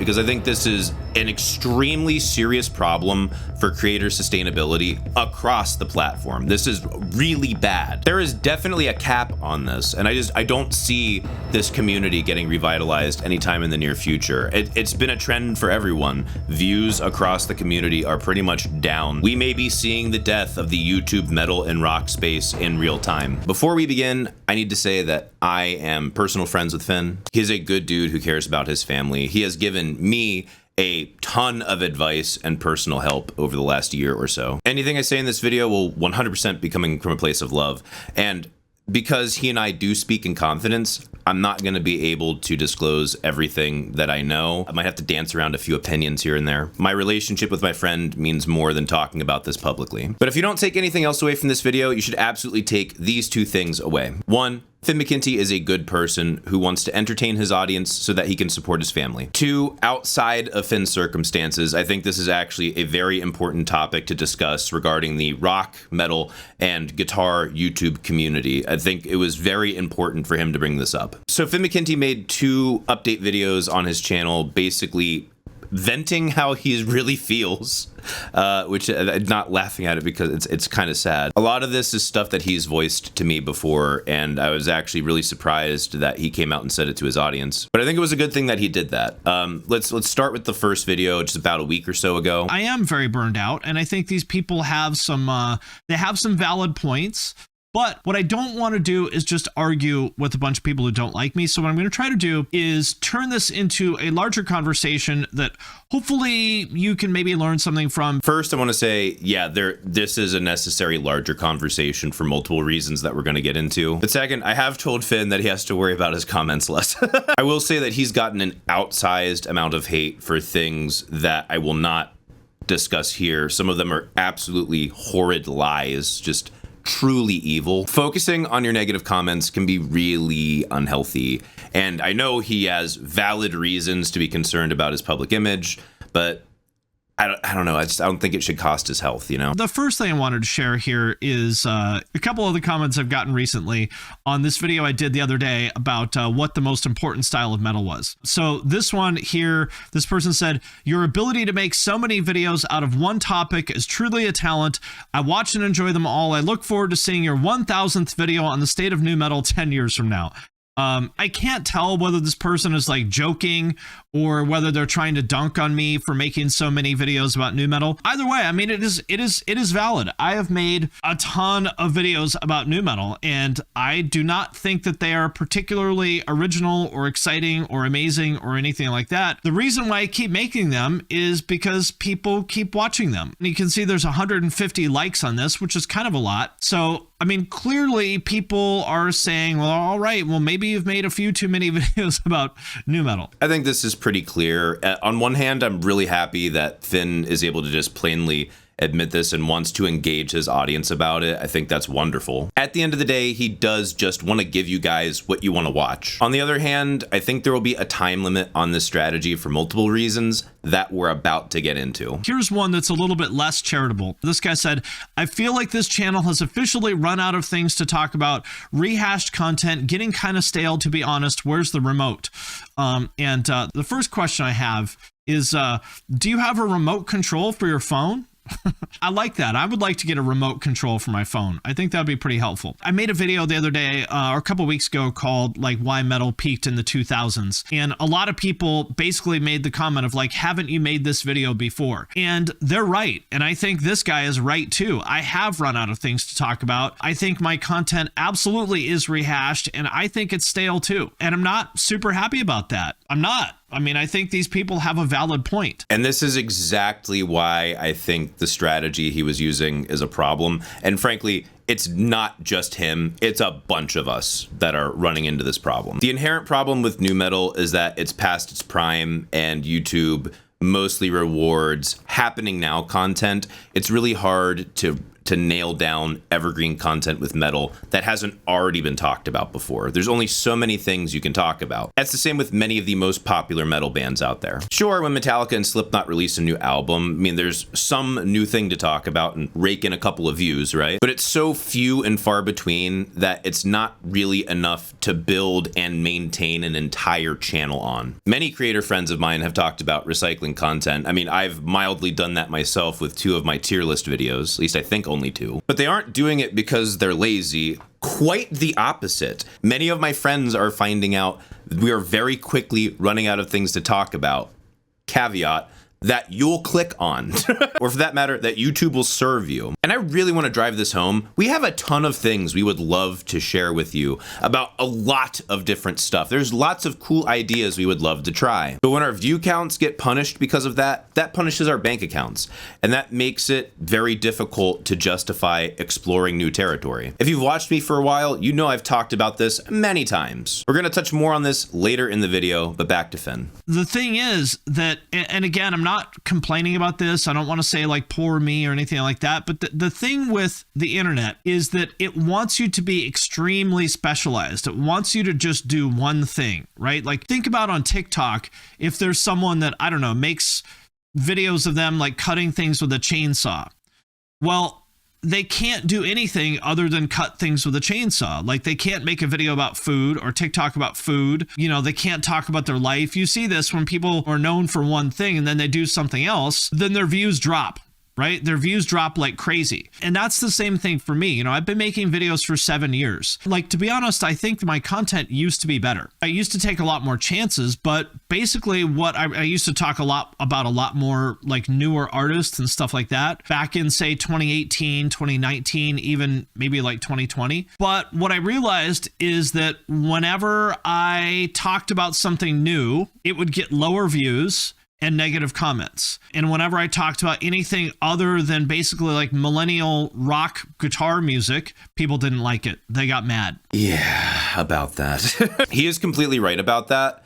because I think this is an extremely serious problem for creator sustainability across the platform. This is really bad. There is definitely a cap on this, and I don't see this community getting revitalized anytime in the near future. It's been a trend for everyone. Views across the community are pretty much down. We may be seeing the death of the YouTube metal and rock space in real time. Before we begin, I need to say that I am personal friends with Finn. He's a good dude who cares about his family. He has given me a ton of advice and personal help over the last year or so. Anything I say in this video will 100% be coming from a place of love. And because he and I do speak in confidence, I'm not going to be able to disclose everything that I know. I might have to dance around a few opinions here and there. My relationship with my friend means more than talking about this publicly. But if you don't take anything else away from this video, you should absolutely take these two things away. One, Finn McKenty is a good person who wants to entertain his audience so that he can support his family. Two, outside of Finn's circumstances, I think this is actually a very important topic to discuss regarding the rock, metal, and guitar YouTube community. I think it was very important for him to bring this up. So Finn McKenty made 2 update videos on his channel, basically venting how he really feels, which I'm not laughing at it because it's kind of sad. A lot of this is stuff that he's voiced to me before, and I was actually really surprised that he came out and said it to his audience. But I think it was a good thing that he did that. Let's start with the first video, which is about a week or so ago. I am very burned out, and I think these people have some valid points. But what I don't want to do is just argue with a bunch of people who don't like me. So what I'm going to try to do is turn this into a larger conversation that hopefully you can maybe learn something from. First, I want to say, yeah, this is a necessary larger conversation for multiple reasons that we're going to get into. But second, I have told Finn that he has to worry about his comments less. I will say that he's gotten an outsized amount of hate for things that I will not discuss here. Some of them are absolutely horrid lies, just truly evil. Focusing on your negative comments can be really unhealthy, and I know he has valid reasons to be concerned about his public image, but I don't know. I don't think it should cost his health, you know? The first thing I wanted to share here is a couple of the comments I've gotten recently on this video I did the other day about what the most important style of metal was. So this one here, this person said, "Your ability to make so many videos out of one topic is truly a talent. I watch and enjoy them all. I look forward to seeing your 1000th video on the state of new metal 10 years from now." I can't tell whether this person is like joking or whether they're trying to dunk on me for making so many videos about new metal. Either way, I mean, it is valid. I have made a ton of videos about new metal, and I do not think that they are particularly original or exciting or amazing or anything like that. The reason why I keep making them is because people keep watching them. And you can see there's 150 likes on this, which is kind of a lot. So I mean, clearly people are saying, well, all right, well, maybe you've made a few too many videos about new metal. I think this is pretty clear. On one hand, I'm really happy that Finn is able to just plainly admit this and wants to engage his audience about it. I think that's wonderful. At the end of the day, he does just want to give you guys what you want to watch. On the other hand, I think there will be a time limit on this strategy for multiple reasons that we're about to get into. Here's one that's a little bit less charitable. This guy said, "I feel like this channel has officially run out of things to talk about. Rehashed content, getting kind of stale, to be honest. Where's the remote?" The first question I have is, do you have a remote control for your phone? I like that. I would like to get a remote control for my phone. I think that would be pretty helpful. I made a video the other day or a couple weeks ago called like why metal peaked in the 2000s. And a lot of people basically made the comment of like, haven't you made this video before? And they're right. And I think this guy is right too. I have run out of things to talk about. I think my content absolutely is rehashed, and I think it's stale too. And I'm not super happy about that. I'm not. I mean, I think these people have a valid point. And this is exactly why I think the strategy he was using is a problem. And frankly, it's not just him, it's a bunch of us that are running into this problem. The inherent problem with new metal is that it's past its prime, and YouTube mostly rewards happening now content. It's really hard to to nail down evergreen content with metal that hasn't already been talked about before. There's only so many things you can talk about. That's the same with many of the most popular metal bands out there. Sure, when Metallica and Slipknot release a new album, I mean, there's some new thing to talk about and rake in a couple of views, right? But it's so few and far between that it's not really enough to build and maintain an entire channel on. Many creator friends of mine have talked about recycling content. I mean, I've mildly done that myself with 2 of my tier list videos, at least I think only 2. But they aren't doing it because they're lazy. Quite the opposite. Many of my friends are finding out we are very quickly running out of things to talk about. Caveat, that you'll click on, or for that matter, that YouTube will serve you. And I really want to drive this home. We have a ton of things we would love to share with you about a lot of different stuff. There's lots of cool ideas we would love to try. But when our view counts get punished because of that, that punishes our bank accounts. And that makes it very difficult to justify exploring new territory. If you've watched me for a while, you know I've talked about this many times. We're going to touch more on this later in the video, but back to Finn. The thing is that, and again, I'm not complaining about this. I don't want to say like poor me or anything like that. But the thing with the internet is that it wants you to be extremely specialized. It wants you to just do one thing, right? Like think about on TikTok, if there's someone that, I don't know, makes videos of them like cutting things with a chainsaw. Well, they can't do anything other than cut things with a chainsaw. Like they can't make a video about food or TikTok about food. You know, they can't talk about their life. You see this when people are known for one thing and then they do something else, then their views drop. Right? Their views drop like crazy. And that's the same thing for me. You know, I've been making videos for 7 years. Like, to be honest, I think my content used to be better. I used to take a lot more chances, but basically what I used to talk a lot about a lot more like newer artists and stuff like that back in say 2018, 2019, even maybe like 2020. But what I realized is that whenever I talked about something new, it would get lower views and negative comments. And whenever I talked about anything other than basically like millennial rock guitar music, people didn't like it. They got mad. Yeah, about that. He is completely right about that.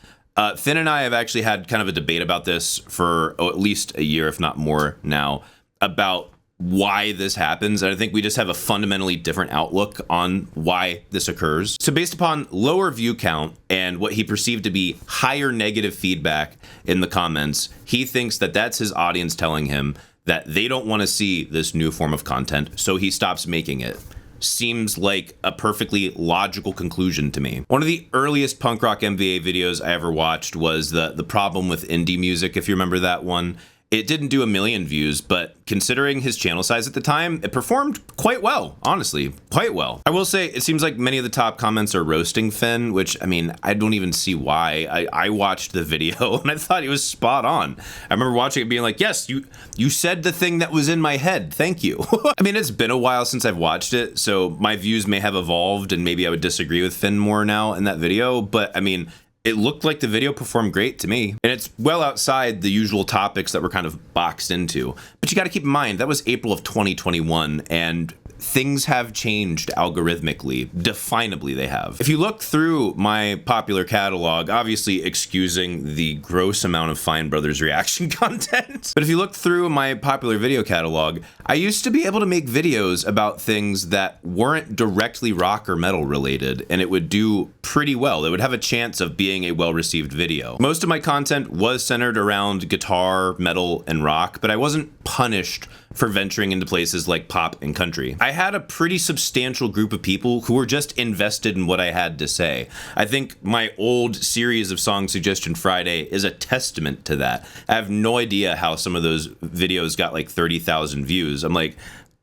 Finn and I have actually had kind of a debate about this for at least a year, if not more now, about why this happens. And I think we just have a fundamentally different outlook on why this occurs. So based upon lower view count and what he perceived to be higher negative feedback in the comments, he thinks that that's his audience telling him that they don't want to see this new form of content, so he stops making it. Seems like a perfectly logical conclusion to me. One of the earliest Punk Rock MBA videos I ever watched was the problem with indie music, if you remember that one. It didn't do 1 million views, but considering his channel size at the time, it performed quite well, honestly, quite well. I will say, it seems like many of the top comments are roasting Finn, which, I mean, I don't even see why. I watched the video and I thought he was spot on. I remember watching it being like, yes, you said the thing that was in my head, thank you. I mean, it's been a while since I've watched it, so my views may have evolved and maybe I would disagree with Finn more now in that video, but I mean, it looked like the video performed great to me. And it's well outside the usual topics that we're kind of boxed into. But you got to keep in mind, that was April of 2021, and things have changed algorithmically. Definably they have. If you look through my popular catalog, obviously excusing the gross amount of Fine Brothers reaction content, but if you look through my popular video catalog, I used to be able to make videos about things that weren't directly rock or metal related, and it would do pretty well. It would have a chance of being a well-received video. Most of my content was centered around guitar, metal, and rock, but I wasn't punished for venturing into places like pop and country. I had a pretty substantial group of people who were just invested in what I had to say. I think my old series of Song Suggestion Friday is a testament to that. I have no idea how some of those videos got like 30,000 views. I'm like,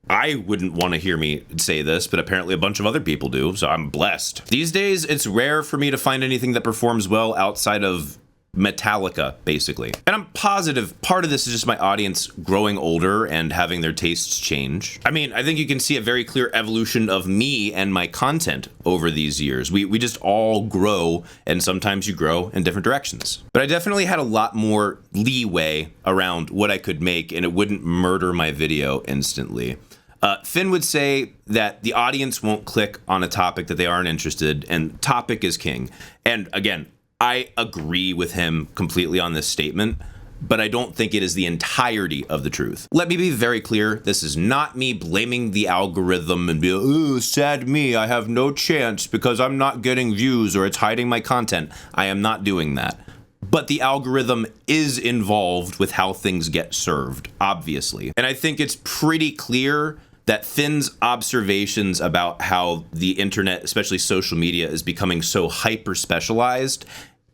I wouldn't want to hear me say this, but apparently a bunch of other people do, so I'm blessed. These days, it's rare for me to find anything that performs well outside of Metallica, basically. And I'm positive part of this is just my audience growing older and having their tastes change. I mean, I think you can see a very clear evolution of me and my content over these years. We just all grow, and sometimes you grow in different directions. But I definitely had a lot more leeway around what I could make, and it wouldn't murder my video instantly. Finn would say that the audience won't click on a topic that they aren't interested in, and topic is king. And again, I agree with him completely on this statement. but I don't think it is the entirety of the truth. Let me be very clear. This is not me blaming the algorithm and be, ooh, sad me, I have no chance because I'm not getting views or it's hiding my content. I am not doing that. But the algorithm is involved with how things get served, obviously. And I think it's pretty clear that Finn's observations about how the internet, especially social media, is becoming so hyper-specialized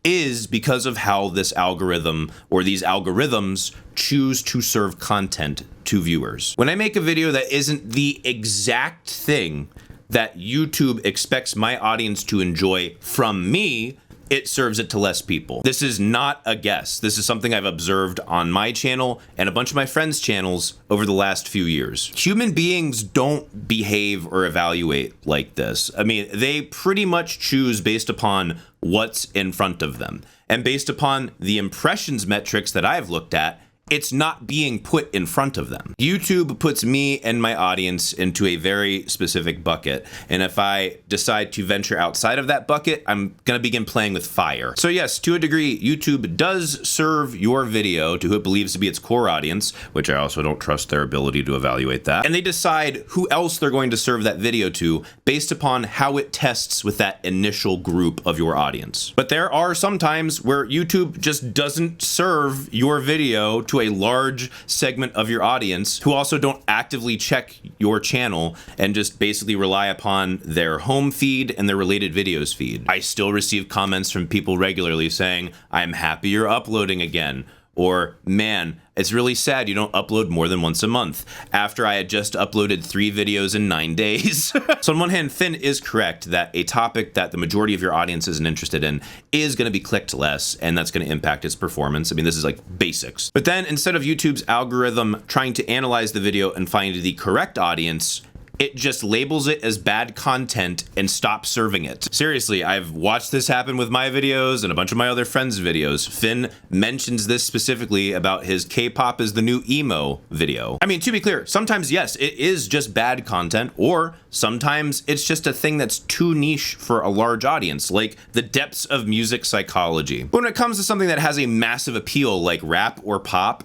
is because of how this algorithm or these algorithms choose to serve content to viewers. When I make a video that isn't the exact thing that YouTube expects my audience to enjoy from me, it serves it to less people. This is not a guess. This is something I've observed on my channel and a bunch of my friends' channels over the last few years. Human beings don't behave or evaluate like this. I mean, they pretty much choose based upon what's in front of them. And based upon the impressions metrics that I've looked at, it's not being put in front of them. YouTube puts me and my audience into a very specific bucket. And if I decide to venture outside of that bucket, I'm gonna begin playing with fire. So yes, to a degree, YouTube does serve your video to who it believes to be its core audience, which I also don't trust their ability to evaluate that. And they decide who else they're going to serve that video to based upon how it tests with that initial group of your audience. But there are some times where YouTube just doesn't serve your video to a large segment of your audience who also don't actively check your channel and just basically rely upon their home feed and their related videos feed. I still receive comments from people regularly saying, I'm happy you're uploading again. Or, man, it's really sad you don't upload more than once a month, after I had just uploaded 3 videos in 9 days. So on one hand, Finn is correct that a topic that the majority of your audience isn't interested in is going to be clicked less, and that's going to impact its performance. I mean, this is like basics. But then instead of YouTube's algorithm trying to analyze the video and find the correct audience, it just labels it as bad content and stops serving it. Seriously, I've watched this happen with my videos and a bunch of my other friends' videos. Finn mentions this specifically about his K-pop is the new emo video. I mean, to be clear, sometimes, yes, it is just bad content, or sometimes it's just a thing that's too niche for a large audience, like the depths of music psychology. But when it comes to something that has a massive appeal like rap or pop,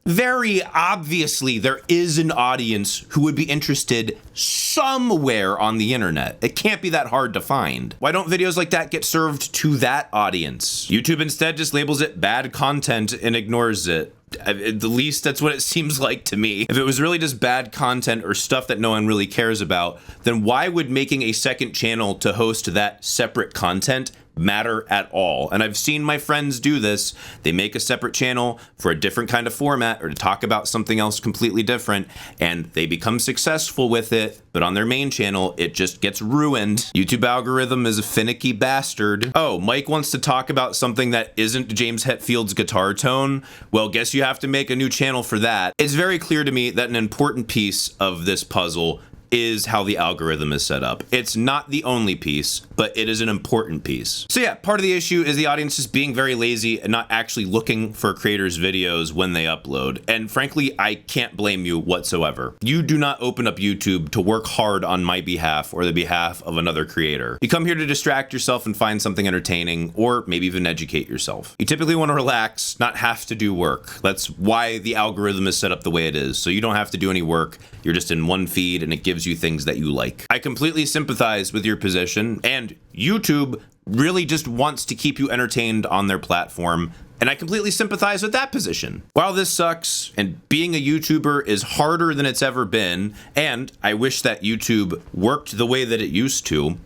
very obviously, there is an audience who would be interested somewhere on the internet. It can't be that hard to find. Why don't videos like that get served to that audience? YouTube instead just labels it bad content and ignores it. At the least, that's what it seems like to me. If it was really just bad content or stuff that no one really cares about, then why would making a second channel to host that separate content matter at all? And I've seen my friends do this. They make a separate channel for a different kind of format or to talk about something else completely different, and they become successful with it, but on their main channel, it just gets ruined. YouTube algorithm is a finicky bastard. Oh, Mike wants to talk about something that isn't James Hetfield's guitar tone? Well, guess you have to make a new channel for that. It's very clear to me that an important piece of this puzzle is how the algorithm is set up. It's not the only piece, but it is an important piece. So yeah, part of the issue is the audience just being very lazy and not actually looking for creators' videos when they upload. And frankly, I can't blame you whatsoever. You do not open up YouTube to work hard on my behalf or the behalf of another creator. You come here to distract yourself and find something entertaining, or maybe even educate yourself. You typically want to relax, not have to do work. That's why the algorithm is set up the way it is. So you don't have to do any work. You're just in one feed and it gives you things that you like. I completely sympathize with your position, and YouTube really just wants to keep you entertained on their platform, and I completely sympathize with that position. While this sucks, and being a YouTuber is harder than it's ever been, and I wish that YouTube worked the way that it used to,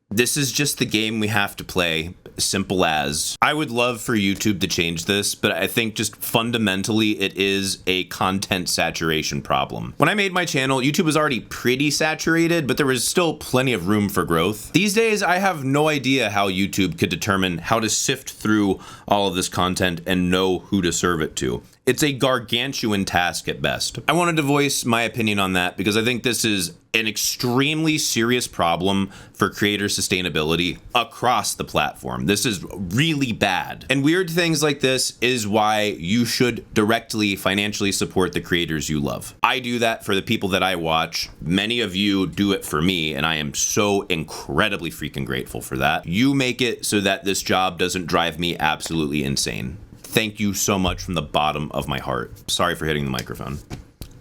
this is just the game we have to play. Simple as. I would love for YouTube to change this, but I think just fundamentally it is a content saturation problem. When I made my channel, YouTube was already pretty saturated, but there was still plenty of room for growth. These days, I have no idea how YouTube could determine how to sift through all of this content and know who to serve it to. It's a gargantuan task at best. I wanted to voice my opinion on that because I think this is an extremely serious problem for creator sustainability across the platform. This is really bad. And weird things like this is why you should directly financially support the creators you love. I do that for the people that I watch. Many of you do it for me, and I am so incredibly freaking grateful for that. You make it so that this job doesn't drive me absolutely insane. thank you so much from the bottom of my heart. Sorry for hitting the microphone.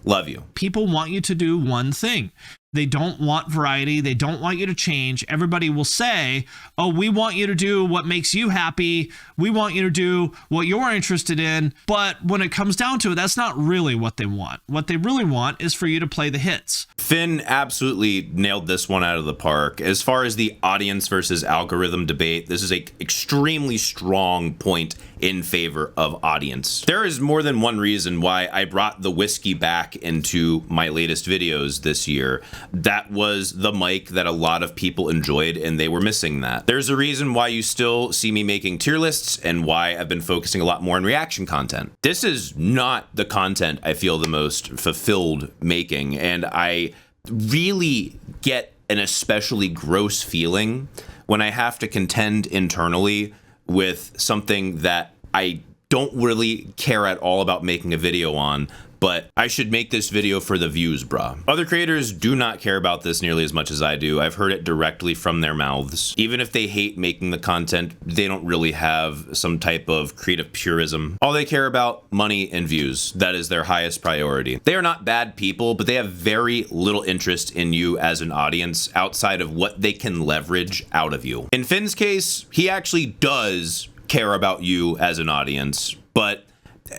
Love you. People want you to do one thing. They don't want variety. They don't want you to change. Everybody will say, oh, we want you to do what makes you happy. We want you to do what you're interested in. But when it comes down to it, that's not really what they want. What they really want is for you to play the hits. Finn absolutely nailed this one out of the park. As far as the audience versus algorithm debate, this is an extremely strong point in favor of audience. There is more than one reason why I brought the whiskey back into my latest videos this year. That was the mic that a lot of people enjoyed, and they were missing that. There's a reason why you still see me making tier lists and why I've been focusing a lot more on reaction content. This is not the content I feel the most fulfilled making, and I really get an especially gross feeling when I have to contend internally with something that I don't really care at all about making a video on, but I should make this video for the views, bruh. Other creators do not care about this nearly as much as I do. I've heard it directly from their mouths. Even if they hate making the content, they don't really have some type of creative purism. All they care about, money and views. That is their highest priority. They are not bad people, but they have very little interest in you as an audience outside of what they can leverage out of you. In Finn's case, he actually does care about you as an audience, but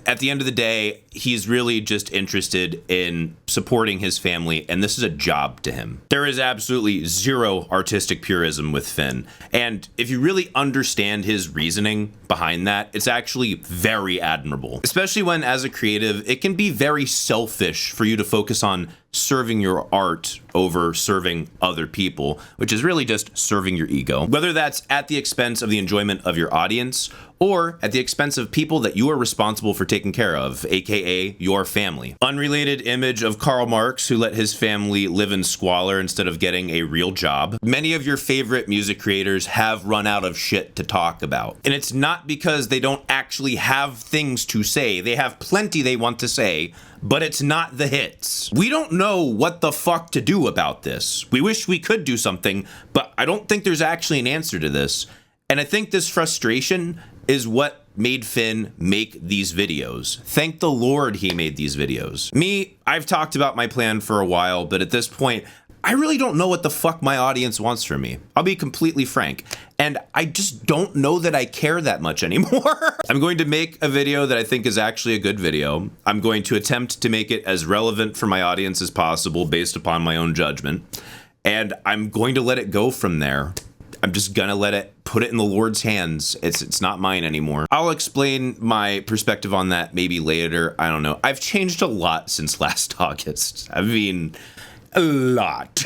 at the end of the day, he's really just interested in supporting his family, and this is a job to him. There is absolutely zero artistic purism with Finn, and if you really understand his reasoning behind that, it's actually very admirable. Especially when, as a creative, it can be very selfish for you to focus on serving your art over serving other people, which is really just serving your ego. Whether that's at the expense of the enjoyment of your audience or at the expense of people that you are responsible for taking care of, aka your family. Unrelated image of Karl Marx, who let his family live in squalor instead of getting a real job. Many of your favorite music creators have run out of shit to talk about. And it's not because they don't actually have things to say. They have plenty they want to say, but it's not the hits. We don't know what the fuck to do about this. We wish we could do something, but I don't think there's actually an answer to this. And I think this frustration is what made Finn make these videos. Thank the Lord he made these videos. Me, I've talked about my plan for a while, but at this point, I really don't know what the fuck my audience wants from me. I'll be completely frank. And I just don't know that I care that much anymore. I'm going to make a video that I think is actually a good video. I'm going to attempt to make it as relevant for my audience as possible based upon my own judgment. And I'm going to let it go from there. I'm just gonna let it, put it in the Lord's hands. It's not mine anymore. I'll explain my perspective on that maybe later. I don't know. I've changed a lot since last August. I mean, a lot.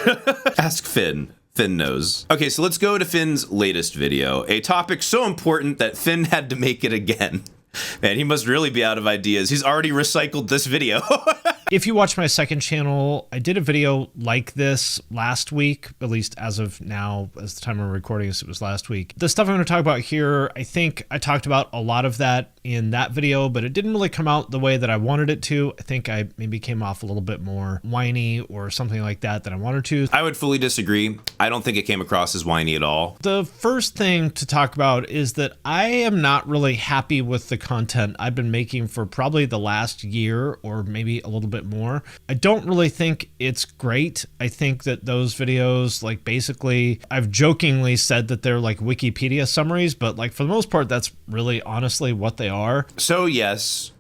Ask Finn. Finn knows. Okay, so let's go to Finn's latest video. A topic so important that Finn had to make it again. Man, he must really be out of ideas. He's already recycled this video. If you watch my second channel, I did a video like this last week, at least as of now, as the time I'm recording this, it was last week. The stuff I'm going to talk about here, I think I talked about a lot of that in that video, but it didn't really come out the way that I wanted it to. I think I maybe came off a little bit more whiny or something like that I wanted to. I would fully disagree. I don't think it came across as whiny at all. The first thing to talk about is that I am not really happy with the content I've been making for probably the last year or maybe a little bit more. I don't really think it's great. I think that those videos, like, basically, I've jokingly said that they're like Wikipedia summaries, but like for the most part, that's really honestly what they are. So yes,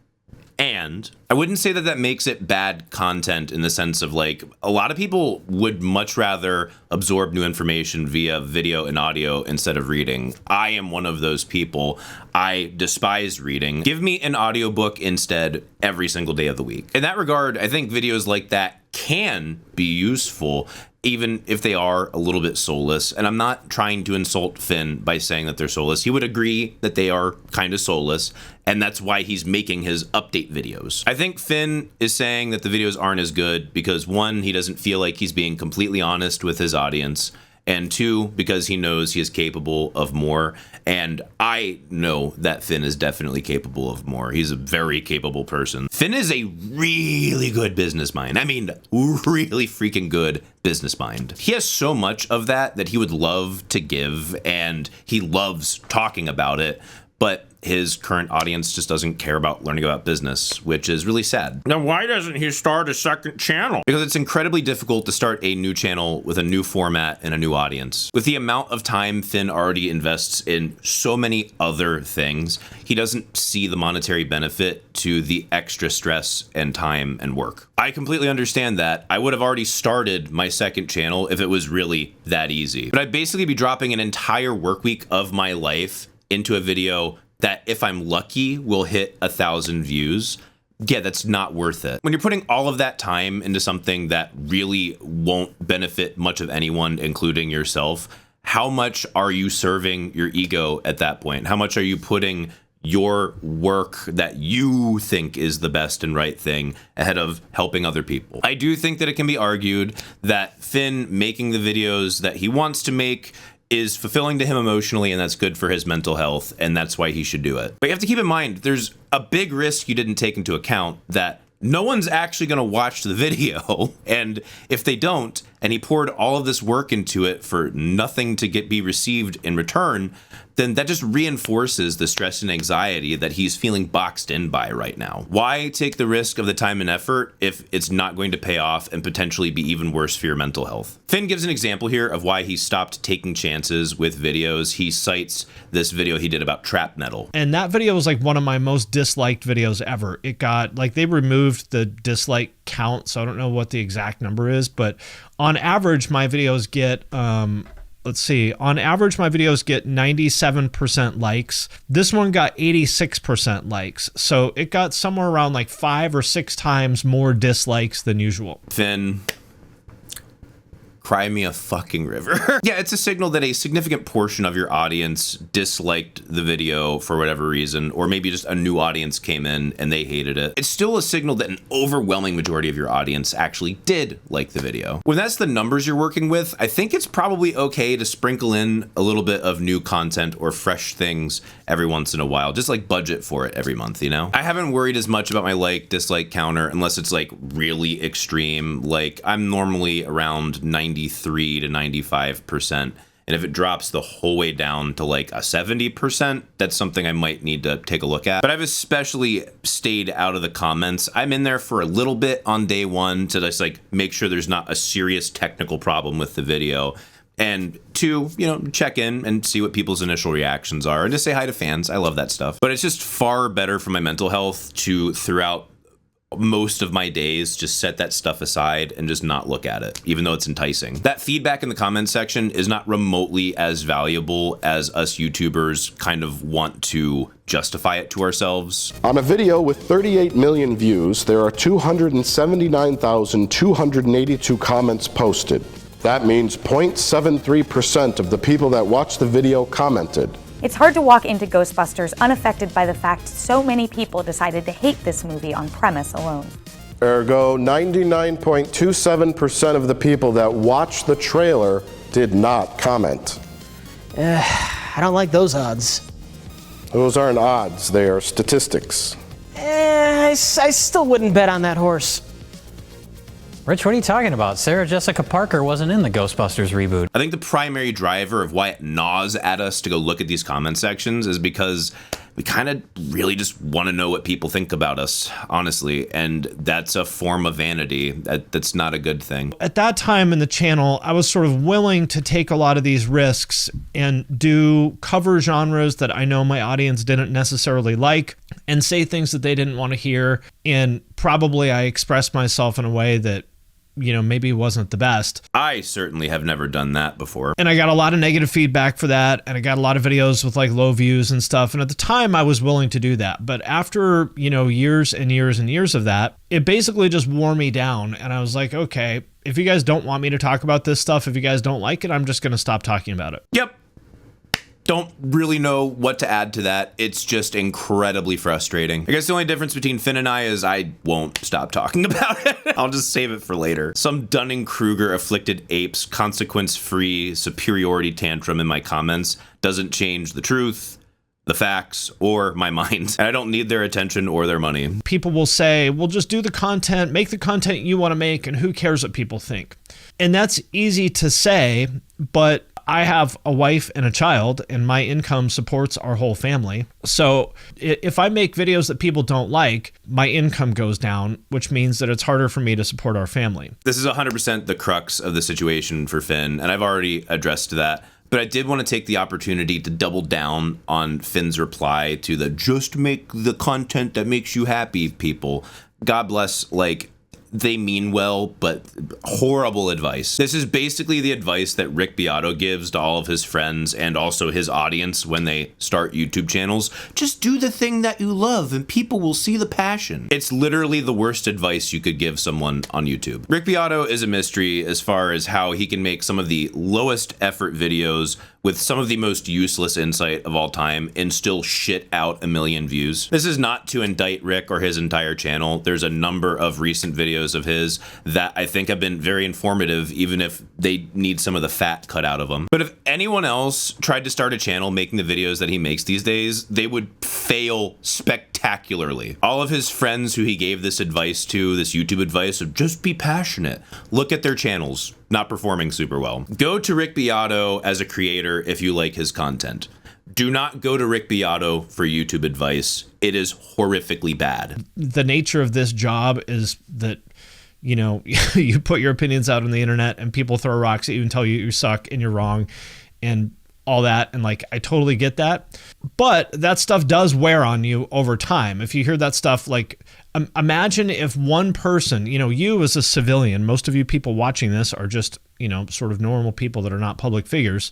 and I wouldn't say that that makes it bad content in the sense of, like, a lot of people would much rather absorb new information via video and audio instead of reading. I am one of those people. I despise reading. Give me an audiobook instead every single day of the week. In that regard, I think videos like that can be useful, even if they are a little bit soulless. And I'm not trying to insult Finn by saying that they're soulless. He would agree that they are kind of soulless, and that's why he's making his update videos. I think Finn is saying that the videos aren't as good because, one, he doesn't feel like he's being completely honest with his audience, and two, because he knows he is capable of more. And I know that Finn is definitely capable of more. He's a very capable person. Finn is a really good business mind. I mean, really freaking good business mind. He has so much of that he would love to give, and he loves talking about it. but his current audience just doesn't care about learning about business, which is really sad. Now, why doesn't he start a second channel? Because it's incredibly difficult to start a new channel with a new format and a new audience. With the amount of time Finn already invests in so many other things, he doesn't see the monetary benefit to the extra stress and time and work. I completely understand that. I would have already started my second channel if it was really that easy. But I'd basically be dropping an entire work week of my life into a video that, if I'm lucky, will hit 1,000 views. Yeah, that's not worth it. When you're putting all of that time into something that really won't benefit much of anyone, including yourself, how much are you serving your ego at that point? How much are you putting your work that you think is the best and right thing ahead of helping other people? I do think that it can be argued that Finn making the videos that he wants to make is fulfilling to him emotionally, and that's good for his mental health, and that's why he should do it. But you have to keep in mind, there's a big risk you didn't take into account, that no one's actually going to watch the video. And if they don't, and he poured all of this work into it for nothing to be received in return, then that just reinforces the stress and anxiety that he's feeling boxed in by right now. Why take the risk of the time and effort if it's not going to pay off and potentially be even worse for your mental health? Finn gives an example here of why he stopped taking chances with videos. He cites this video he did about trap metal. And that video was like one of my most disliked videos ever. It got, like, they removed the dislike count, so I don't know what the exact number is, but on average, my videos get, on average, my videos get 97% likes. This one got 86% likes. So it got somewhere around like 5 or 6 times more dislikes than usual. Finn, cry me a fucking river. Yeah, it's a signal that a significant portion of your audience disliked the video for whatever reason, or maybe just a new audience came in and they hated it. It's still a signal that an overwhelming majority of your audience actually did like the video. When that's the numbers you're working with, I think it's probably okay to sprinkle in a little bit of new content or fresh things every once in a while, just like budget for it every month, you know? I haven't worried as much about my dislike counter unless it's like really extreme. Like, I'm normally around 93 to 95%. And if it drops the whole way down to like a 70%, that's something I might need to take a look at. But I've especially stayed out of the comments. I'm in there for a little bit on day one to just like make sure there's not a serious technical problem with the video. And 2, check in and see what people's initial reactions are and just say hi to fans. I love that stuff. But it's just far better for my mental health to, throughout most of my days, just set that stuff aside and just not look at it, even though it's enticing. That feedback in the comments section is not remotely as valuable as us YouTubers kind of want to justify it to ourselves. On a video with 38 million views, there are 279,282 comments posted. That means 0.73% of the people that watched the video commented. It's hard to walk into Ghostbusters unaffected by the fact so many people decided to hate this movie on premise alone. Ergo, 99.27% of the people that watched the trailer did not comment. I don't like those odds. Those aren't odds, they are statistics. I still wouldn't bet on that horse. Rich, what are you talking about? Sarah Jessica Parker wasn't in the Ghostbusters reboot. I think the primary driver of why it gnaws at us to go look at these comment sections is because we kind of really just want to know what people think about us, honestly. And that's a form of vanity. That's not a good thing. At that time in the channel, I was sort of willing to take a lot of these risks and do cover genres that I know my audience didn't necessarily like and say things that they didn't want to hear. And probably I expressed myself in a way that, maybe wasn't the best. I certainly have never done that before. And I got a lot of negative feedback for that. And I got a lot of videos with like low views and stuff. And at the time I was willing to do that. But after, years and years and years of that, it basically just wore me down. And I was like, okay, if you guys don't want me to talk about this stuff, if you guys don't like it, I'm just going to stop talking about it. Yep. Don't really know what to add to that. It's just incredibly frustrating. I guess the only difference between Finn and I is I won't stop talking about it. I'll just save it for later. Some Dunning-Kruger afflicted apes consequence-free superiority tantrum in my comments doesn't change the truth, the facts, or my mind. And I don't need their attention or their money. People will say, well, just do the content, make the content you want to make, and who cares what people think? And that's easy to say, but I have a wife and a child, and my income supports our whole family. So if I make videos that people don't like, my income goes down, which means that it's harder for me to support our family. This is 100% the crux of the situation for Finn, and I've already addressed that. But I did want to take the opportunity to double down on Finn's reply to the just make the content that makes you happy people. God bless, like, they mean well, but horrible advice. This is basically the advice that Rick Beato gives to all of his friends and also his audience when they start YouTube channels. Just do the thing that you love and people will see the passion. It's literally the worst advice you could give someone on YouTube. Rick Beato is a mystery as far as how he can make some of the lowest effort videos with some of the most useless insight of all time and still shit out a million views. This is not to indict Rick or his entire channel. There's a number of recent videos of his that I think have been very informative, even if they need some of the fat cut out of them. But if anyone else tried to start a channel making the videos that he makes these days, they would fail spectacularly. All of his friends who he gave this advice to, this YouTube advice of just be passionate, look at their channels. Not performing super well. Go to Rick Beato as a creator if you like his content. Do not go to Rick Beato for YouTube advice. It is horrifically bad. The nature of this job is that, you know, you put your opinions out on the internet and people throw rocks at you and tell you you suck and you're wrong and all that. And like, I totally get that. But that stuff does wear on you over time. If you hear that stuff, like, imagine if one person, you know, you as a civilian, most of you people watching this are just, you know, sort of normal people that are not public figures.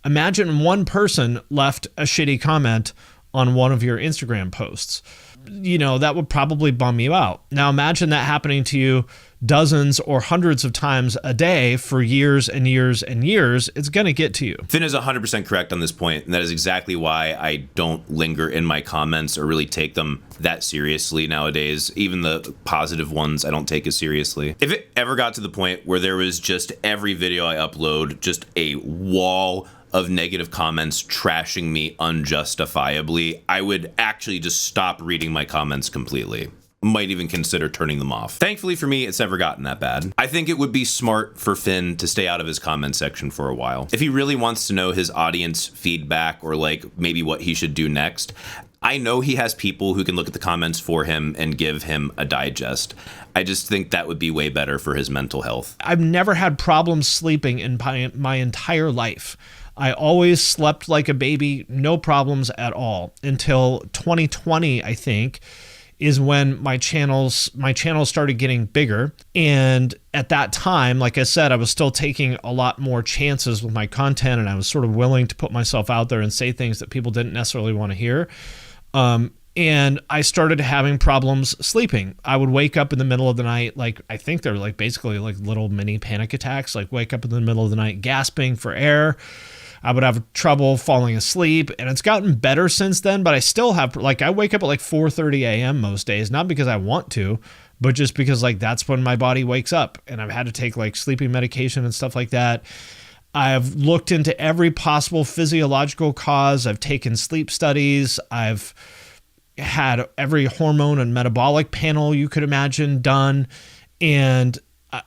Imagine one person left a shitty comment on one of your Instagram posts. You know, that would probably bum you out. Now imagine that happening to you dozens or hundreds of times a day for years and years and years. It's going to get to you. Finn is 100% correct on this point, and that is exactly why I don't linger in my comments or really take them that seriously nowadays. Even the positive ones I don't take as seriously. If it ever got to the point where there was just every video I upload just a wall of negative comments trashing me unjustifiably, I would actually just stop reading my comments completely. Might even consider turning them off. Thankfully for me, it's never gotten that bad. I think it would be smart for Finn to stay out of his comment section for a while. If he really wants to know his audience feedback or like maybe what he should do next, I know he has people who can look at the comments for him and give him a digest. I just think that would be way better for his mental health. I've never had problems sleeping in my entire life. I always slept like a baby, no problems at all, until 2020, I think, is when my channel started getting bigger. And at that time, like I said, I was still taking a lot more chances with my content, and I was sort of willing to put myself out there and say things that people didn't necessarily want to hear. And I started having problems sleeping. I would wake up in the middle of the night, like, I think they're like basically like little mini panic attacks, like wake up in the middle of the night gasping for air. I would have trouble falling asleep, and it's gotten better since then, but I still have, like, I wake up at like 4:30 a.m. most days, not because I want to, but just because like that's when my body wakes up, and I've had to take like sleeping medication and stuff like that. I've looked into every possible physiological cause. I've taken sleep studies. I've had every hormone and metabolic panel you could imagine done, and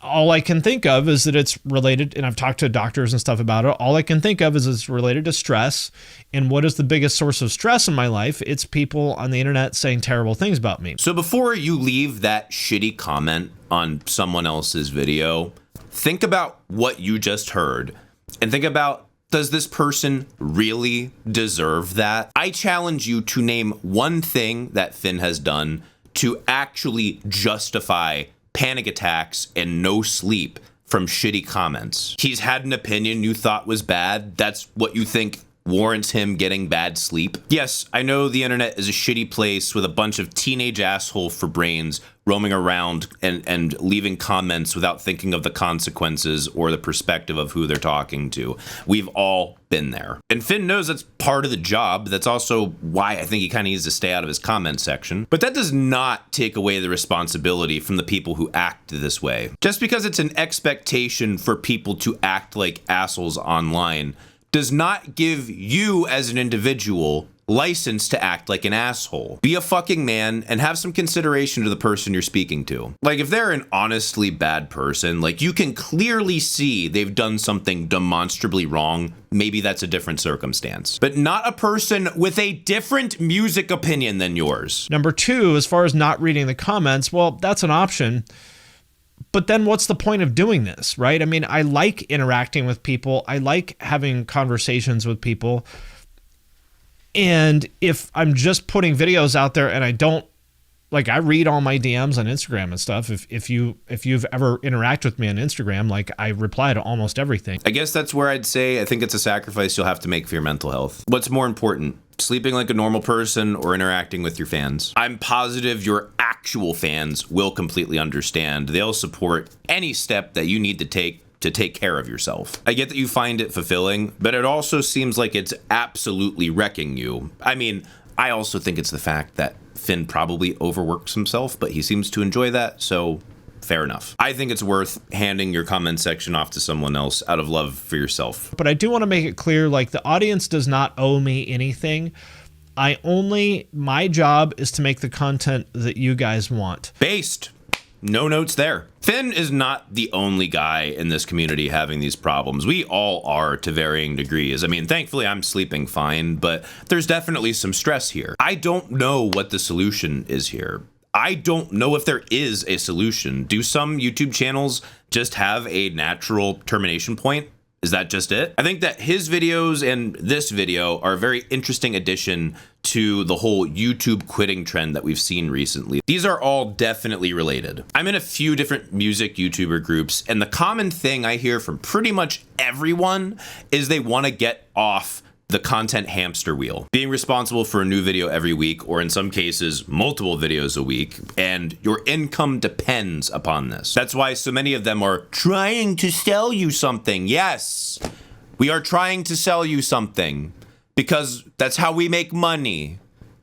all I can think of is that it's related, and I've talked to doctors and stuff about it. All I can think of is it's related to stress. And what is the biggest source of stress in my life? It's people on the internet saying terrible things about me. So before you leave that shitty comment on someone else's video, think about what you just heard and think about, does this person really deserve that? I challenge you to name one thing that Finn has done to actually justify panic attacks and no sleep from shitty comments. He's had an opinion you thought was bad. That's what you think warrants him getting bad sleep. Yes, I know the internet is a shitty place with a bunch of teenage asshole for brains roaming around and leaving comments without thinking of the consequences or the perspective of who they're talking to. We've all been there. And Finn knows that's part of the job. That's also why I think he kind of needs to stay out of his comment section. But that does not take away the responsibility from the people who act this way. Just because it's an expectation for people to act like assholes online does not give you as an individual license to act like an asshole. Be a fucking man and have some consideration to the person you're speaking to. Like, if they're an honestly bad person, like, you can clearly see they've done something demonstrably wrong, maybe that's a different circumstance. But not a person with a different music opinion than yours. Number two, as far as not reading the comments, well, that's an option. But then what's the point of doing this, right? I mean, I like interacting with people. I like having conversations with people. And if I'm just putting videos out there and I don't, like, I read all my DMs on Instagram and stuff. If you've ever interacted with me on Instagram, like, I reply to almost everything. I guess that's where I'd say I think it's a sacrifice you'll have to make for your mental health. What's more important, sleeping like a normal person or interacting with your fans? I'm positive your actual fans will completely understand. They'll support any step that you need to take care of yourself. I get that you find it fulfilling, but it also seems like it's absolutely wrecking you. I mean, I also think it's the fact that Finn probably overworks himself, but he seems to enjoy that, so fair enough. I think it's worth handing your comment section off to someone else out of love for yourself. But I do want to make it clear, like, the audience does not owe me anything. My job is to make the content that you guys want. Based. No notes there. Finn is not the only guy in this community having these problems. We all are to varying degrees. I mean, thankfully I'm sleeping fine, but there's definitely some stress here. I don't know what the solution is here. I don't know if there is a solution. Do some YouTube channels just have a natural termination point? Is that just it? I think that his videos and this video are a very interesting addition to the whole YouTube quitting trend that we've seen recently. These are all definitely related. I'm in a few different music YouTuber groups, and the common thing I hear from pretty much everyone is they want to get off the content hamster wheel, being responsible for a new video every week, or in some cases, multiple videos a week, and your income depends upon this. That's why so many of them are trying to sell you something. Yes, we are trying to sell you something because that's how we make money.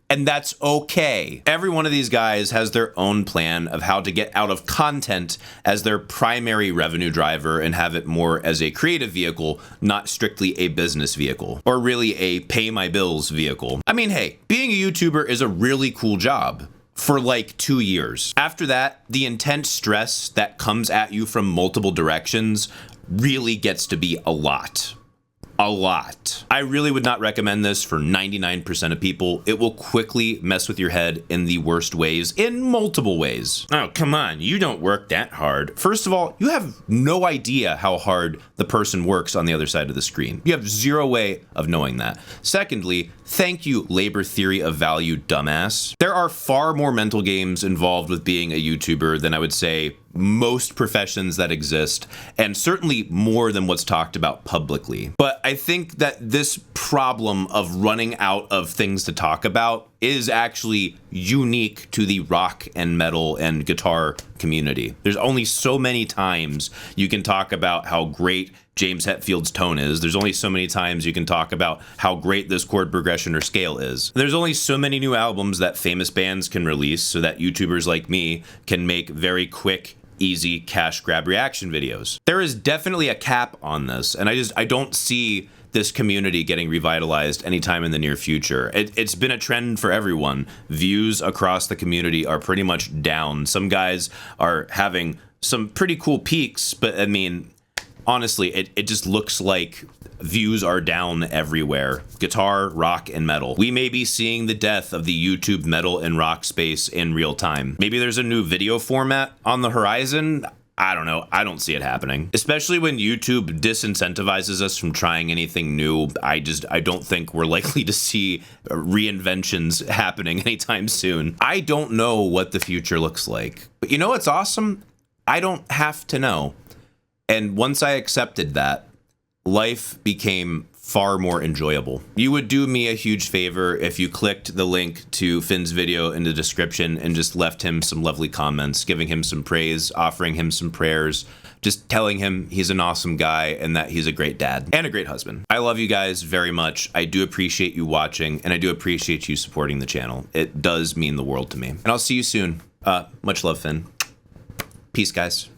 And that's okay. Every one of these guys has their own plan of how to get out of content as their primary revenue driver and have it more as a creative vehicle, not strictly a business vehicle, or really a pay my bills vehicle. I mean, hey, being a YouTuber is a really cool job for like 2 years. After that, the intense stress that comes at you from multiple directions really gets to be a lot. A lot. I really would not recommend this for 99% of people. It will quickly mess with your head in the worst ways, in multiple ways. Oh, come on, you don't work that hard. First of all, you have no idea how hard the person works on the other side of the screen. You have zero way of knowing that. Secondly, thank you, labor theory of value dumbass. There are far more mental games involved with being a YouTuber than I would say most professions that exist, and certainly more than what's talked about publicly. But I think that this problem of running out of things to talk about is actually unique to the rock and metal and guitar community. There's only so many times you can talk about how great James Hetfield's tone is. There's only so many times you can talk about how great this chord progression or scale is. There's only so many new albums that famous bands can release so that YouTubers like me can make very quick, easy cash grab reaction videos. There is definitely a cap on this, and I don't see this community getting revitalized anytime in the near future. It's been a trend for everyone. Views across the community are pretty much down. Some guys are having some pretty cool peaks, but I mean, honestly, it just looks like views are down everywhere. Guitar, rock, and metal. We may be seeing the death of the YouTube metal and rock space in real time. Maybe there's a new video format on the horizon. I don't know. I don't see it happening. Especially when YouTube disincentivizes us from trying anything new. I don't think we're likely to see reinventions happening anytime soon. I don't know what the future looks like. But you know what's awesome? I don't have to know. And once I accepted that, life became far more enjoyable. You would do me a huge favor if you clicked the link to Finn's video in the description and just left him some lovely comments, giving him some praise, offering him some prayers, just telling him he's an awesome guy and that he's a great dad and a great husband. I love you guys very much. I do appreciate you watching, and I do appreciate you supporting the channel. It does mean the world to me. And I'll see you soon. Much love, Finn. Peace, guys.